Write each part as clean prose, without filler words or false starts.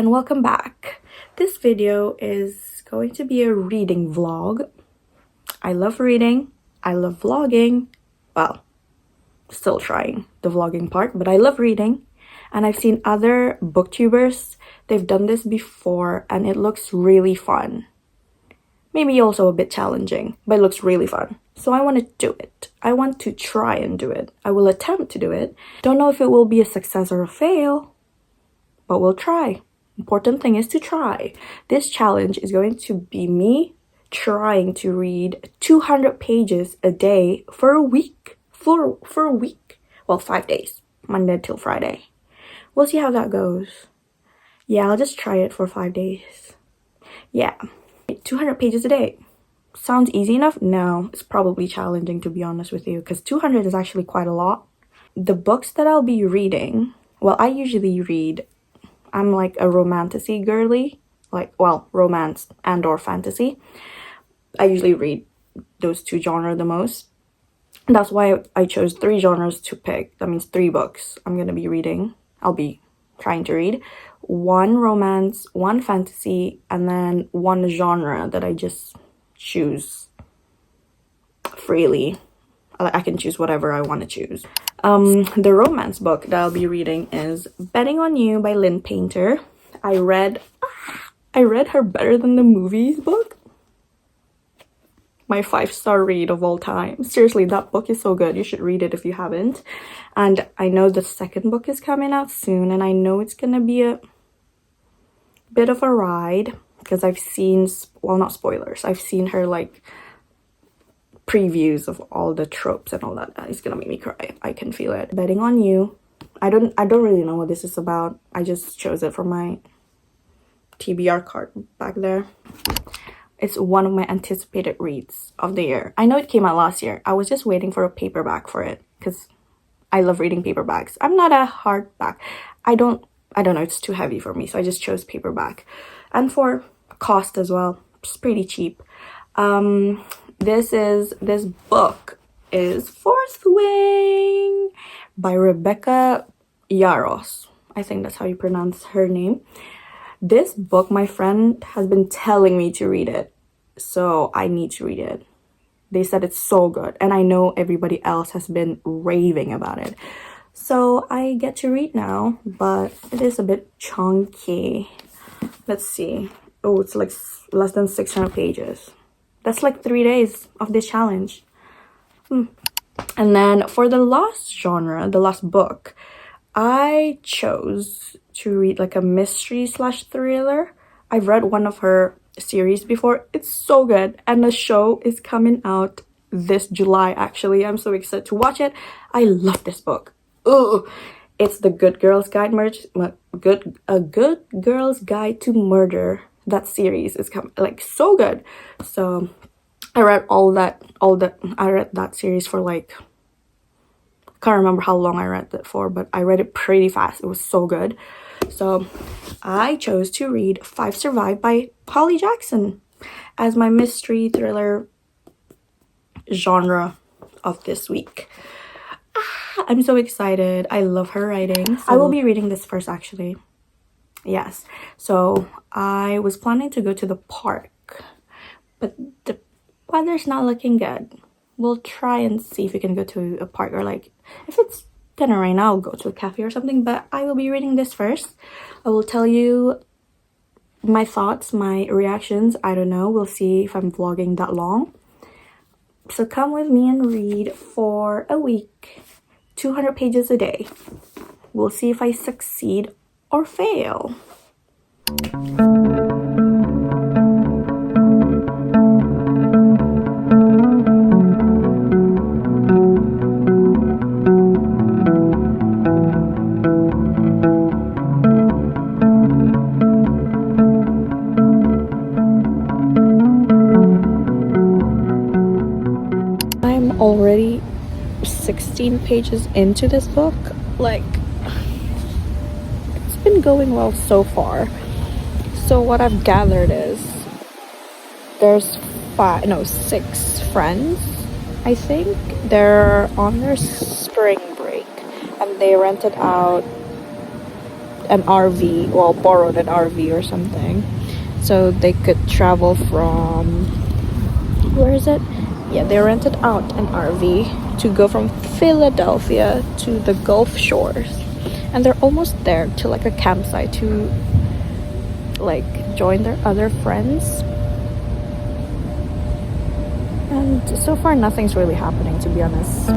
and welcome back. This video is going to be a reading vlog. I love reading, I love vlogging. Well, still trying the vlogging part, but I love reading. And I've seen other booktubers, they've done this before and it looks really fun. Maybe also a bit challenging, but it looks really fun. So I want to do it. I want to try and do it. I will attempt to do it. Don't know if it will be a success or a fail, but we'll try. Important thing is to try. This challenge is going to be me trying to read 200 pages a day for a week. For a week. Well, 5 days. Monday till Friday. We'll see how that goes. Yeah, I'll just try it for 5 days. Yeah. 200 pages a day. Sounds easy enough? No, it's probably challenging, to be honest with you, because 200 is actually quite a lot. The books that I'll be reading, well, I usually read, I'm like a romantasy girly, romance and or fantasy. I usually read those two genres the most. That's why I chose 3 genres to pick. That means 3 books I'm gonna be reading. I'll be trying to read. 1 romance, 1 fantasy, and then 1 genre that I just choose freely. I can choose whatever I want to choose. The romance book that I'll be reading is Betting on You by Lynn. I read her Better Than the Movies book. My 5-star read of all time. Seriously, that book is so good. You should read it if you haven't. And I know the second book is coming out soon, and I know it's gonna be a bit of a ride because I've seen, well, not spoilers, I've seen her like previews of all the tropes and all that. It's gonna make me cry. I can feel it. Betting on You. I don't really know what this is about. I just chose it from my TBR card back there. It's one of my anticipated reads of the year. I know it came out last year. I was just waiting for a paperback for it because I love reading paperbacks. I'm not a hardback. I don't know, it's too heavy for me, so I just chose paperback. And for cost as well, it's pretty cheap. This book is Fourth Wing by Rebecca Yarros. I think that's how you pronounce her name. This book, my friend has been telling me to read it, so I need to read it. They said it's so good, and I know everybody else has been raving about it. So I get to read now, but it is a bit chunky. Let's see. Oh, it's like less than 600 pages. That's like 3 days of this challenge. And then for the last genre, the last book, I chose to read like a mystery / thriller. I've read one of her series before. It's so good, and the show is coming out this July. Actually, I'm so excited to watch it. I love this book. Ugh. It's the Good Girl's Guide Girl's Guide to Murder. That series is like so good. So I read I read that series for like, can't remember how long I read it for, but I read it pretty fast. It was so good. So I chose to read 5 Survive by Holly Jackson as my mystery thriller genre of this week. I'm so excited. I love her writing. So I will be reading this first, actually. Yes. So I was planning to go to the park, but the weather's not looking good. We'll try and see if we can go to a park, or like if it's gonna rain, I'll go to a cafe or something. But I will be reading this first. I will tell you my thoughts, my reactions. I don't know. We'll see if I'm vlogging that long. So come with me and read for a week. 200 pages a day. We'll see if I succeed or fail. I'm already 16 pages into this book. Like, it's been going well so far. So what I've gathered is there's 6 friends, I think. They're on their spring break and they rented out an RV, well, borrowed an RV or something, so they could travel from, where is it? Yeah, they rented out an RV to go from Philadelphia to the Gulf Shores, and they're almost there to like a campsite to like join their other friends. And so far nothing's really happening, to be honest.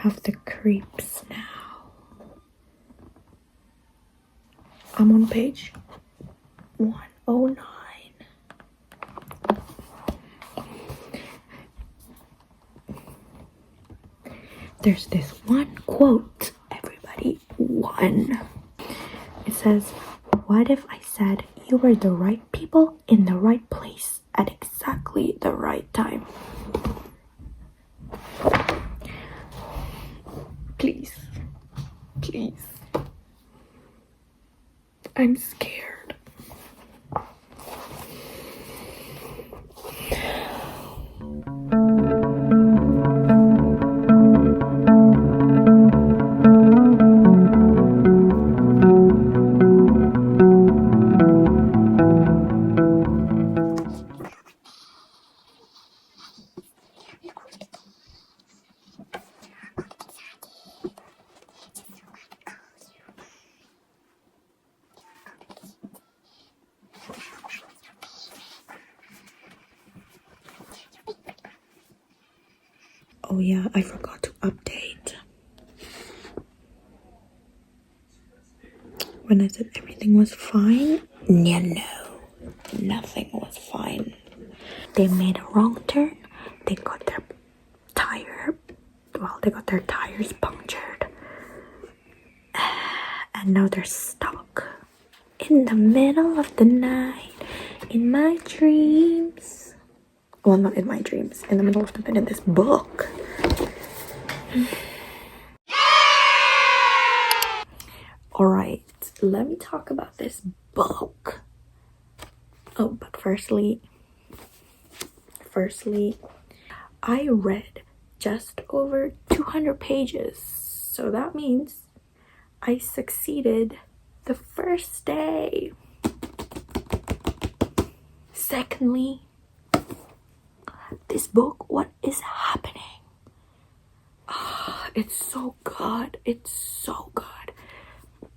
Have the creeps now. I'm on page 109. There's this one quote, everybody. One. It says, "What if I said you were the right people in the right place at exactly the right time?" Please. Please. I'm scared. Oh yeah, I forgot to update. When I said everything was fine, no, nothing was fine. They made a wrong turn. They got their tires punctured. And now they're stuck in the middle of the night in my dreams. Well, not in my dreams, in the middle of the night in this book. Alright, let me talk about this book. Oh, but firstly, I read just over 200 pages. So that means I succeeded the first day. Secondly, this book, what is happening? It's so good. It's so good.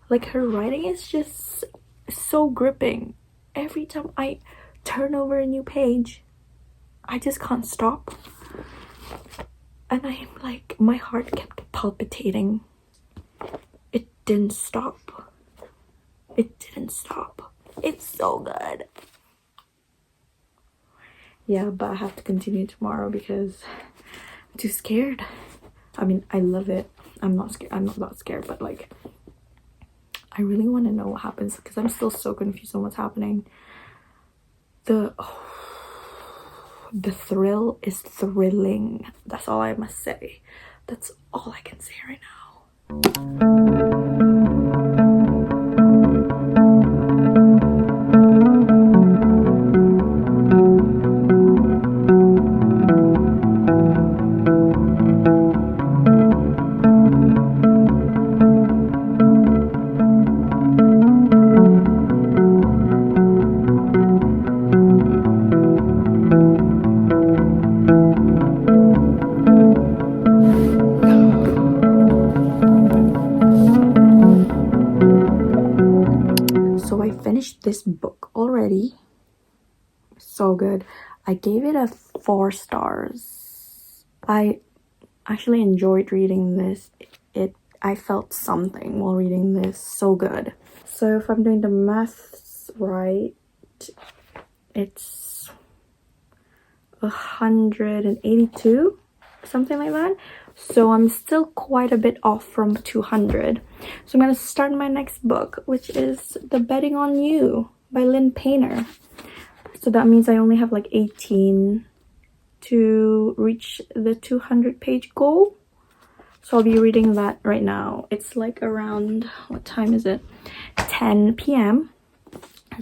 Like, her writing is just so gripping. Every time I turn over a new page, I just can't stop. And I'm like, my heart kept palpitating. It didn't stop. It didn't stop. It's so good. Yeah, but I have to continue tomorrow because I'm too scared. I mean, I love it. I'm not scared. I'm not that scared, but like, I really want to know what happens because I'm still so confused on what's happening. The thrill is thrilling. That's all I must say. That's all I can say right now. So I finished this book already. So good. I gave it a 4 stars. I actually enjoyed reading this. I felt something while reading this. So good. So if I'm doing the maths right, it's 182, something like that. So I'm still quite a bit off from 200. So I'm gonna start my next book, which is The Betting on You by Lynn. So that means I only have like 18 to reach the 200-page goal. So I'll be reading that right now. It's like around, what time is it? 10 p.m.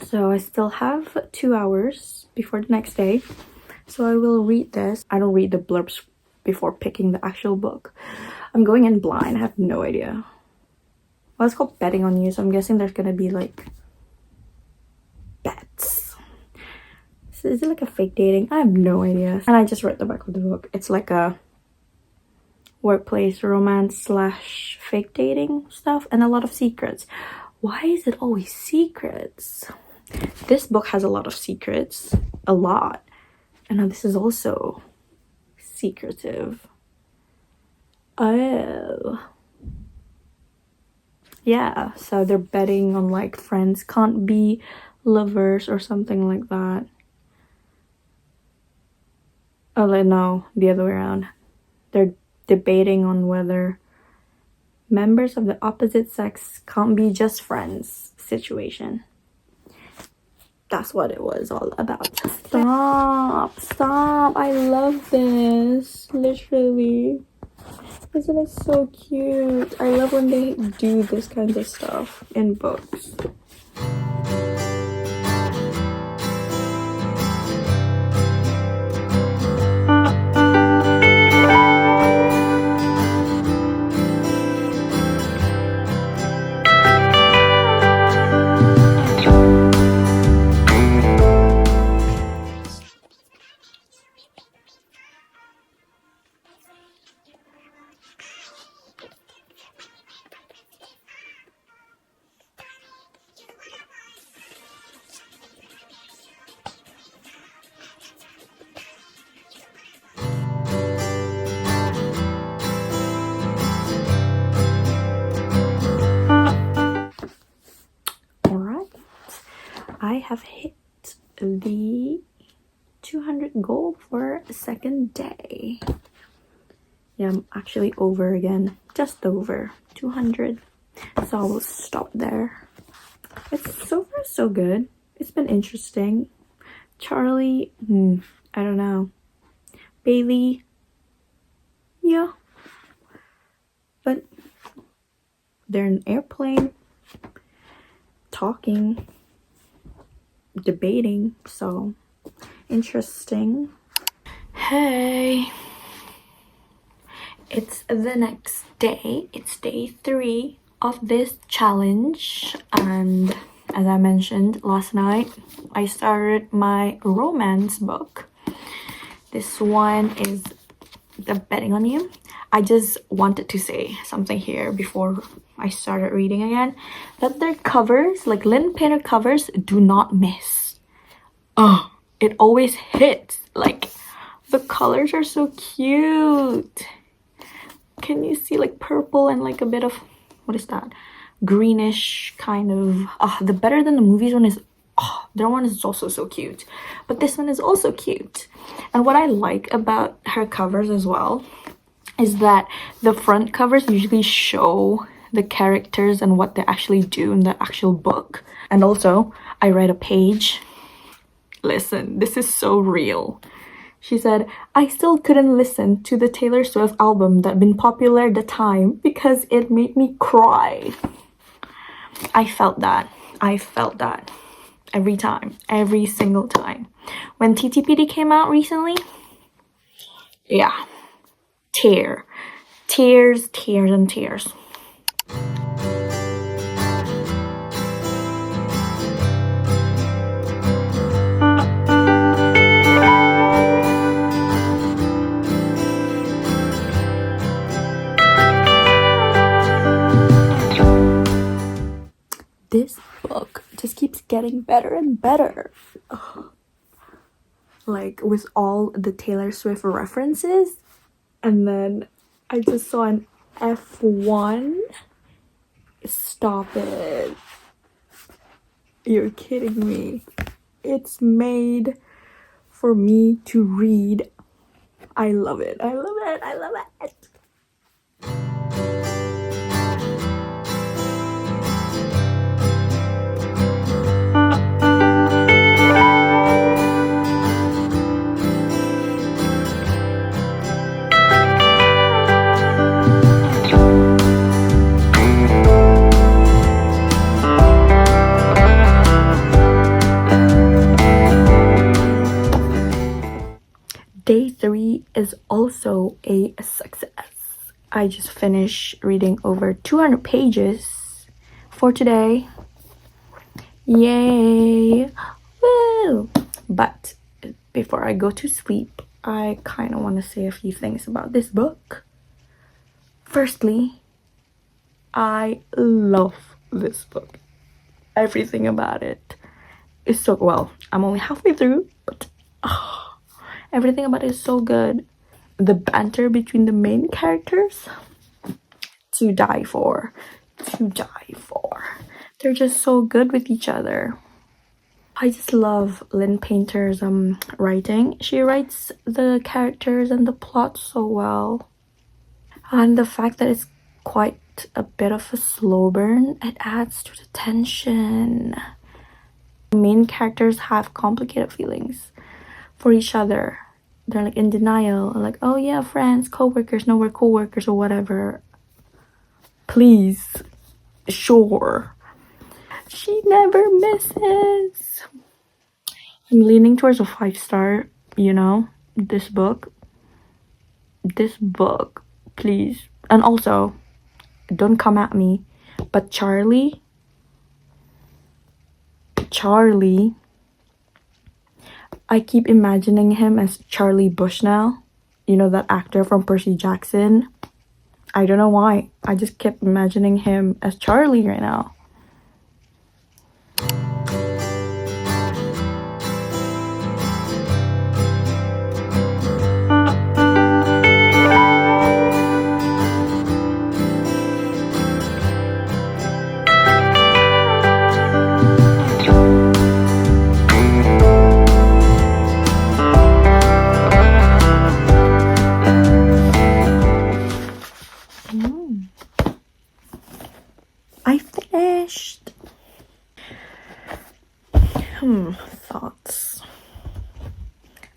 So I still have 2 hours before the next day. So I will read this. I don't read the blurbs before picking the actual book. I'm going in blind. I have no idea. Well, it's called Betting on You, so I'm guessing there's gonna be like bets. So is it like a fake dating? I have no idea. And I just read the back of the book. It's like a workplace romance slash fake dating stuff and a lot of secrets. Why is it always secrets? This book has a lot of secrets. A lot. And now this is also secretive. Oh. Yeah, so they're betting on like friends can't be lovers or something like that. Oh, no, the other way around. They're debating on whether members of the opposite sex can't be just friends situation. That's what it was all about. Stop. I love this. Literally. Isn't it so cute? I love when they do this kind of stuff in books. I have hit the 200 goal for a second day. Yeah, I'm actually over again. Just over 200. So I'll stop there. It's so far so good. It's been interesting. Charlie, I don't know. Bailey, yeah. But they're in an airplane, talking, debating, so interesting. Hey, it's the next day. It's day 3 of this challenge, and as I mentioned last night, I started my romance book. This one is The Betting on You. I just wanted to say something here before I started reading again, that their covers, like Lynn Painter covers, do not miss. It always hits. Like, the colors are so cute. Can you see like purple and like a bit of, what is that, greenish kind of. The Better Than the Movies one is, their one is also so cute, but this one is also cute. And what I like about her covers as well is that the front covers usually show the characters and what they actually do in the actual book. And also, I read a page. Listen, this is so real. She said, I still couldn't listen to the Taylor Swift album that had been popular at the time because it made me cry. I felt that. Every time. Every single time. When TTPD came out recently, yeah. Tears and tears. This book just keeps getting better and better. Like with all the Taylor Swift references. And then I just saw an F1? Stop it. You're kidding me. It's made for me to read. I love it. I love it. I love it. Day 3 is also a success. I just finished reading over 200 pages for today. Yay! Woo! But before I go to sleep, I kind of want to say a few things about this book. Firstly, I love this book. Everything about it is so well. I'm only halfway through, but everything about it is so good. The banter between the main characters, to die for. They're just so good with each other. I just love Lynn Painter's writing. She writes the characters and the plot so well. And the fact that it's quite a bit of a slow burn, it adds to the tension. The main characters have complicated feelings for each other. They're like in denial, like, oh yeah, friends, co-workers, no, we're co-workers or whatever. Please, sure. She never misses. I'm leaning towards a 5-star, you know, this book, please. And also, don't come at me, but Charlie, I keep imagining him as Charlie Bushnell, you know, that actor from Percy Jackson. I don't know why, I just kept imagining him as Charlie right now. I finished. Thoughts.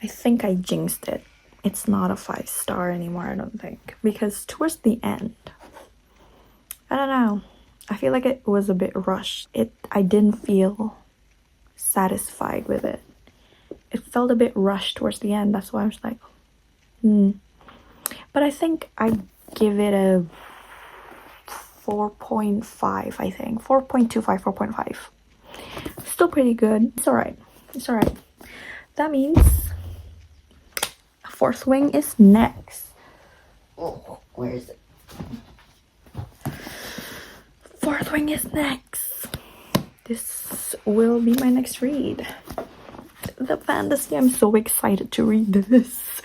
I think I jinxed it. It's not a 5-star anymore, I don't think. Because towards the end, I don't know. I feel like it was a bit rushed. I didn't feel satisfied with it. It felt a bit rushed towards the end. That's why I was like, But I think I give it a 4.5, I think. 4.25, 4.5. Still pretty good. It's alright. That means Fourth Wing is next. Oh, where is it? Fourth Wing is next. This will be my next read. The fantasy, I'm so excited to read this.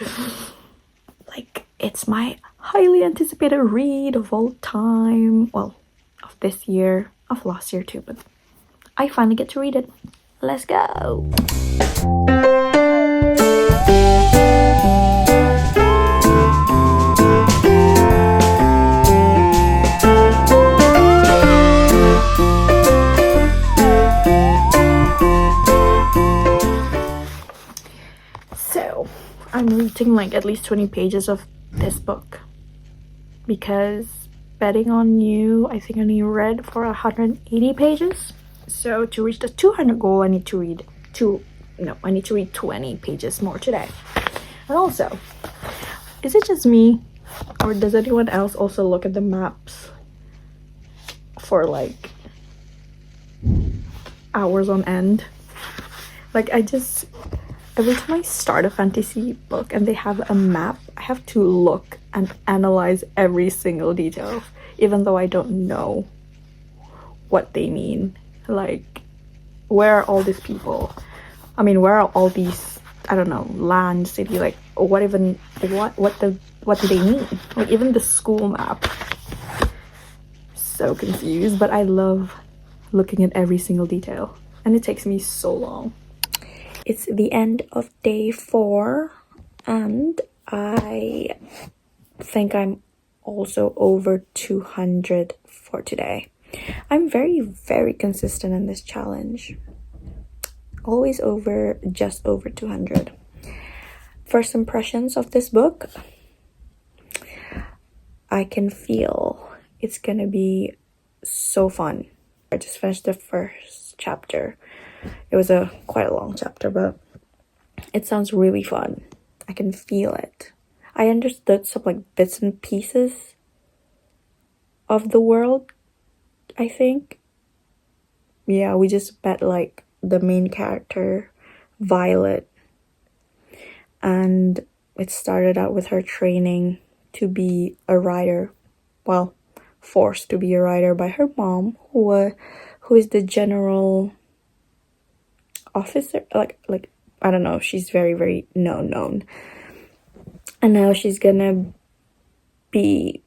Like, it's my highly anticipated read of all time. Well, of this year, of last year too, but I finally get to read it. Let's go! So, I'm reading like at least 20 pages of this book because betting on you, I think I only read for 180 pages. So to reach the 200 goal, I need to read 20 pages more today. And also, is it just me, or does anyone else also look at the maps for like hours on end? Like, every time I start a fantasy book and they have a map, I have to look and analyze every single detail, even though I don't know what they mean. Like, where are all these people? I mean, where are all these, I don't know, land, city, like, what do they mean? Like, even the school map, so confused, but I love looking at every single detail, and it takes me so long. It's the end of day 4, and I think I'm also over 200 for today. I'm very, very consistent in this challenge. Always just over 200. First impressions of this book. I can feel it's gonna be so fun. I just finished the first chapter. It was quite a long chapter, but it sounds really fun. I can feel it. I understood some like bits and pieces of the world, I think. Yeah, we just met like the main character, Violet, and it started out with her training to be a writer. Well, forced to be a writer by her mom, who is the general officer, like I don't know, she's very, very known. And now she's gonna be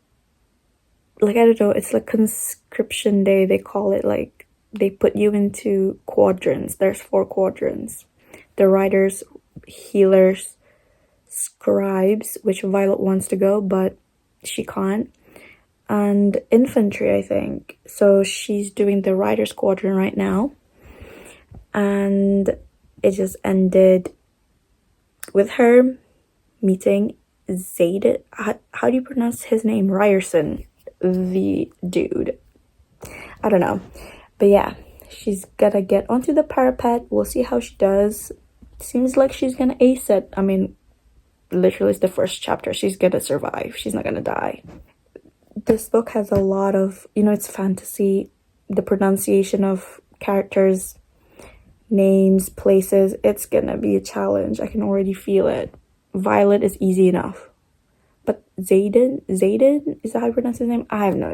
like, I don't know, it's like conscription day, they call it. Like, they put you into quadrants. There's 4 quadrants. The writers, healers, scribes, which Violet wants to go, but she can't, and infantry, I think. So she's doing the writer's quadrant right now, and it just ended with her meeting Zayden. How do you pronounce his name? Ryerson, the dude. I don't know, but yeah, she's gonna get onto the parapet. We'll see how she does. Seems like she's gonna ace it. I mean, literally it's the first chapter. She's gonna survive. She's not gonna die. This book has a lot of, it's fantasy. The pronunciation of characters, names, places, it's gonna be a challenge. I can already feel it. Violet is easy enough, but Zayden, is that how you pronounce his name? I have no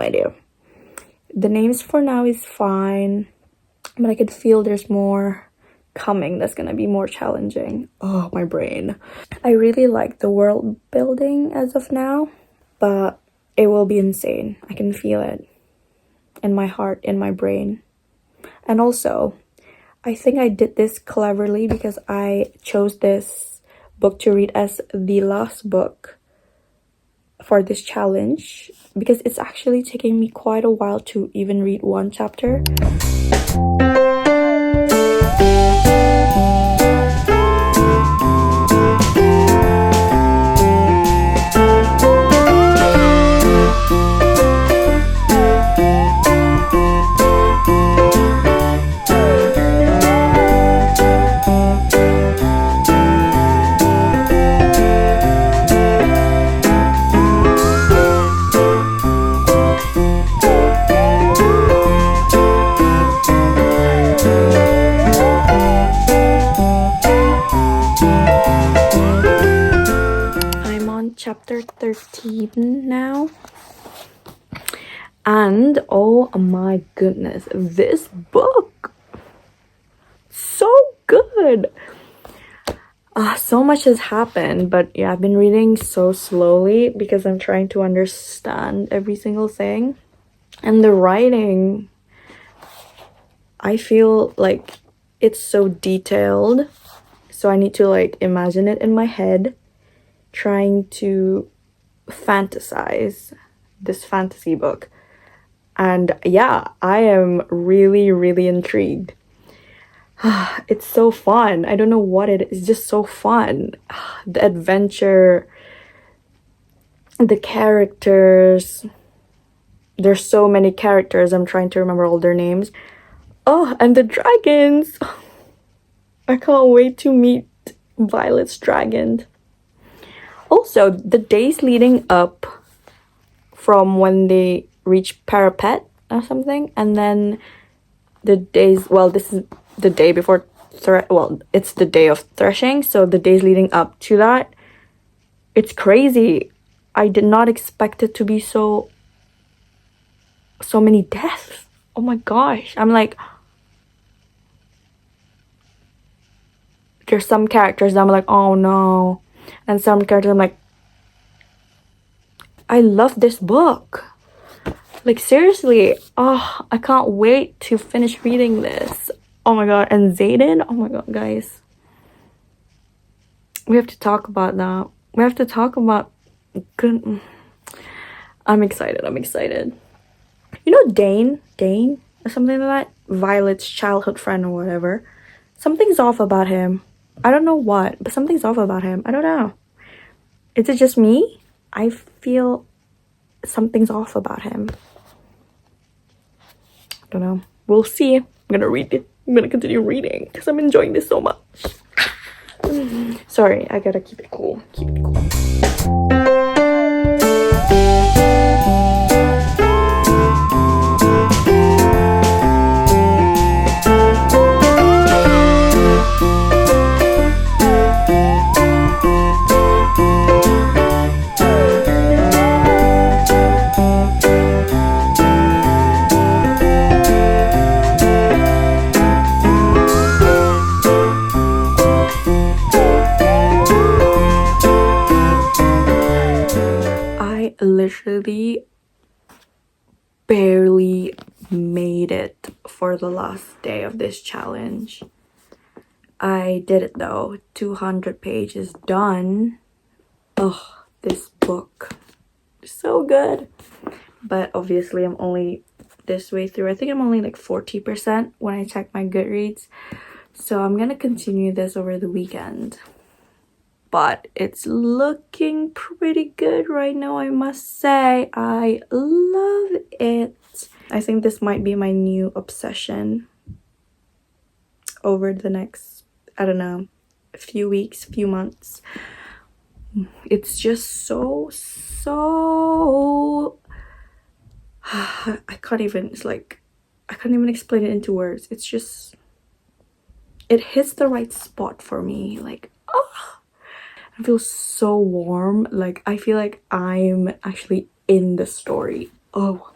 idea. The names for now is fine, but I could feel there's more coming that's gonna be more challenging. Oh, my brain. I really like the world building as of now, but it will be insane. I can feel it in my heart, in my brain. And also, I think I did this cleverly because I chose this book to read as the last book for this challenge, because it's actually taking me quite a while to even read one chapter. Chapter 13 now, and oh my goodness, this book, so good. So much has happened, but yeah, I've been reading so slowly because I'm trying to understand every single thing. And the writing, I feel like it's so detailed, so I need to like imagine it in my head, trying to fantasize this fantasy book. And yeah, I am really, really intrigued. It's so fun. I don't know what it is. It's just so fun. The adventure, the characters. There's so many characters. I'm trying to remember all their names. Oh, and the dragons. I can't wait to meet Violet's dragon. Also, the days leading up from when they reach parapet or something, and then the days, well, this is the day before, it's the day of threshing, so the days leading up to that, it's crazy. I did not expect it to be so many deaths. Oh my gosh. I'm like, there's some characters that I'm like, oh no. And some characters I'm like, I love this book. Like, seriously, oh, I can't wait to finish reading this. Oh my god, and Zayden, oh my god, guys. We have to talk about that. We have to talk about good. I'm excited. I'm excited. You know Dane or something like that? Violet's childhood friend or whatever. Something's off about him. I don't know what, but something's off about him. I don't know. Is it just me? I feel something's off about him. I don't know. We'll see. I'm gonna read it. I'm gonna continue reading because I'm enjoying this so much. Sorry, I gotta keep it cool. Keep it cool. Literally barely made it for the last day of this challenge. I did it though. 200 pages done. Oh, this book is so good. But obviously I'm only this way through. I think I'm only like 40% when I check my Goodreads. So I'm gonna continue this over the weekend. But it's looking pretty good right now, I must say. I love it. I think this might be my new obsession over the next, I don't know, few weeks, few months. It's just so I can't even, it's like, I can't even explain it into words. It's just, it hits the right spot for me. Like, oh, I feel so warm. Like, I feel like I'm actually in the story. Oh,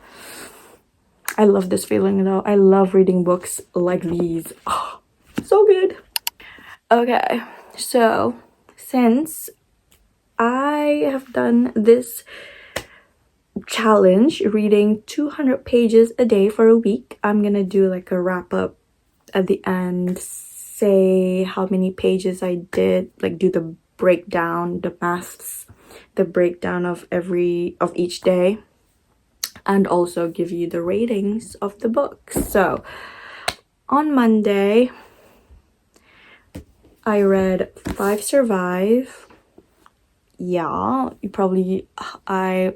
I love this feeling though. I love reading books like these. Oh, so good. Okay, so since I have done this challenge, reading 200 pages a day for a week, I'm gonna do like a wrap up at the end, say how many pages I did, like do the breakdown, the maths, the breakdown of each day, and also give you the ratings of the book. So on Monday I read 5 Survive. Yeah, I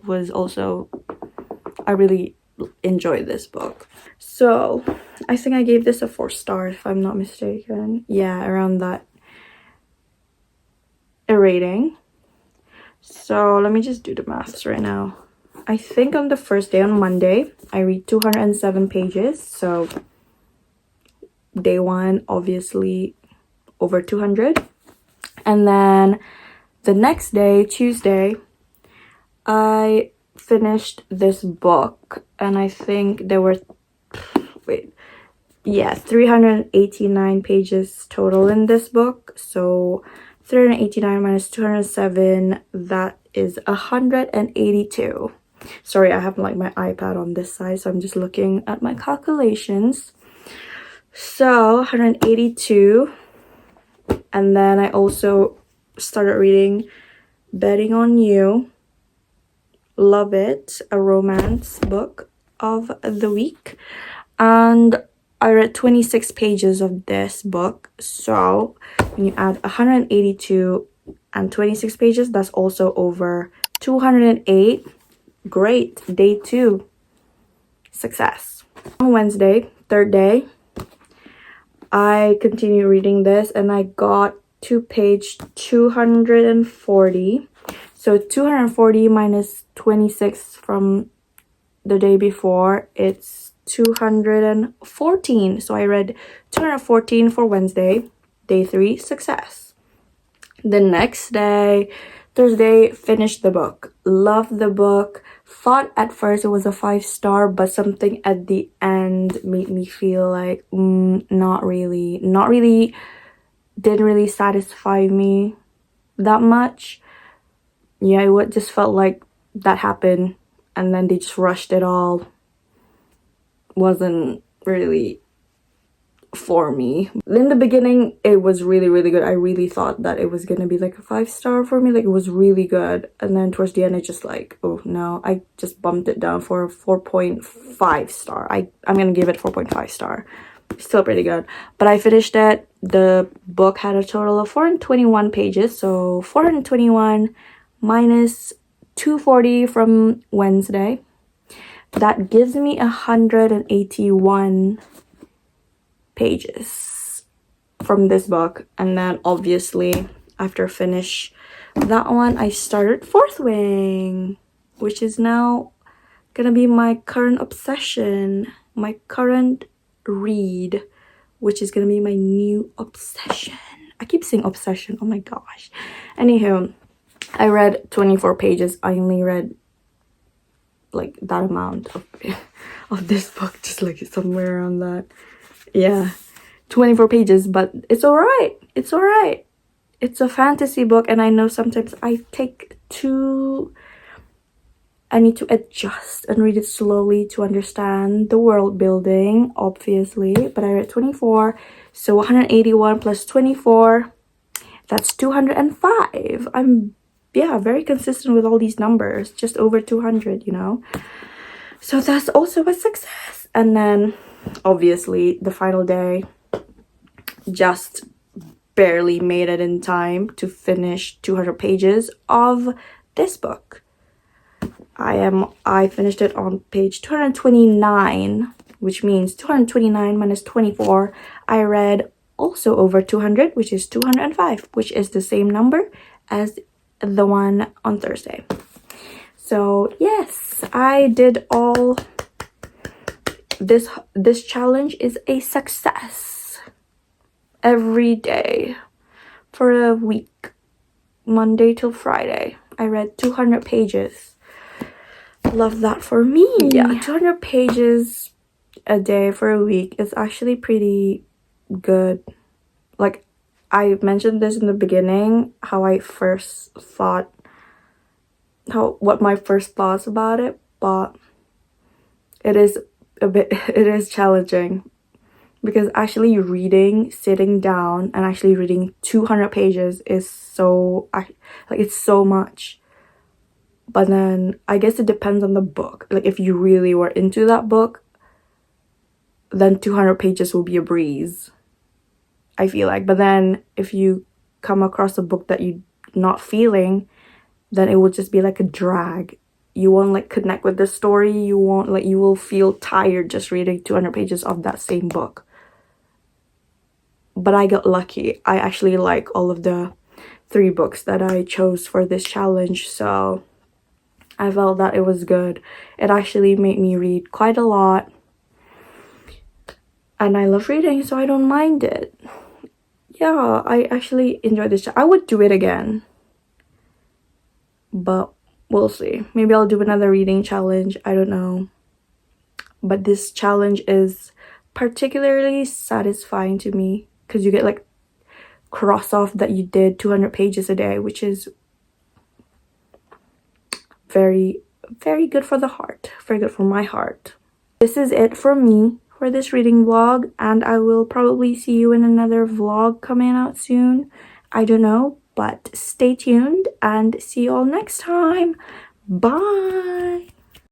really enjoyed this book. So I think I gave this a 4 stars if I'm not mistaken. Yeah, around that a rating. So let me just do the maths right now. I think on the first day, on Monday, I read 207 pages. So day 1, obviously over 200. And then the next day, Tuesday, I finished this book, and I think there were 389 pages total in this book. So 389 minus 207, that is 182. Sorry, I have like my iPad on this side, so I'm just looking at my calculations. So 182. And then I also started reading Betting on You. Love it. A romance book of the week. And I read 26 pages of this book. So when you add 182 and 26 pages, that's also over 208. Great. Day 2. Success. On Wednesday, third day, I continued reading this and I got to page 240. So 240 minus 26 from the day before, it's 214. So I read 214 for Wednesday. Day 3, success. The next day, Thursday, finished the book. Loved the book. Thought at first it was a 5 star, but something at the end made me feel like not really, didn't really satisfy me that much. Yeah, it just felt like that happened and then they just rushed it all. wasn't really for me. In the beginning, it was really, really good. I really thought that it was gonna be like a 5-star for me. Like, it was really good. And then towards the end, it just like, oh no, I just bumped it down for a 4.5 star. I'm gonna give it 4.5 star. Still pretty good. But I finished it. The book had a total of 421 pages. So 421 minus 240 from Wednesday. That gives me 181 pages from this book. And then obviously after finish that one, I started Fourth Wing, which is now gonna be my current obsession, my current read, which is gonna be my new obsession. I keep saying obsession, oh my gosh. Anywho, I read 24 pages. I only read like that amount of this book, just like somewhere around that. Yeah, 24 pages, but it's all right. It's all right. It's a fantasy book, and I know sometimes I need to adjust and read it slowly to understand the world building, obviously. But I read 24, so 181 plus 24, that's 205. I'm, yeah, very consistent with all these numbers, just over 200, you know. So that's also a success. And then obviously the final day, just barely made it in time to finish 200 pages of this book. I finished it on page 229, which means 229 minus 24. I read also over 200, which is 205, which is the same number as the one on Thursday. So yes, I did all this challenge is a success. Every day for a week, Monday till Friday, I read 200 pages. Love that for me. Yeah, 200 pages a day for a week is actually pretty good. Like, I mentioned this in the beginning, how I first thought, what my first thoughts about it, but it is challenging, because actually reading, sitting down and actually reading 200 pages is so, like, it's so much. But then I guess it depends on the book. Like, if you really were into that book, then 200 pages will be a breeze, I feel like. But then if you come across a book that you're not feeling, then it will just be like a drag. You won't like connect with the story. You will feel tired just reading 200 pages of that same book. But I got lucky. I actually like all of the 3 books that I chose for this challenge, so I felt that it was good. It actually made me read quite a lot, and I love reading, so I don't mind it. Yeah, I actually enjoyed this. I would do it again, but we'll see. Maybe I'll do another reading challenge. I don't know. But this challenge is particularly satisfying to me, because you get like cross off that you did 200 pages a day, which is very, very good for the heart. Very good for my heart. This is it for me for this reading vlog, and I will probably see you in another vlog coming out soon. I don't know, but stay tuned and see you all next time. Bye.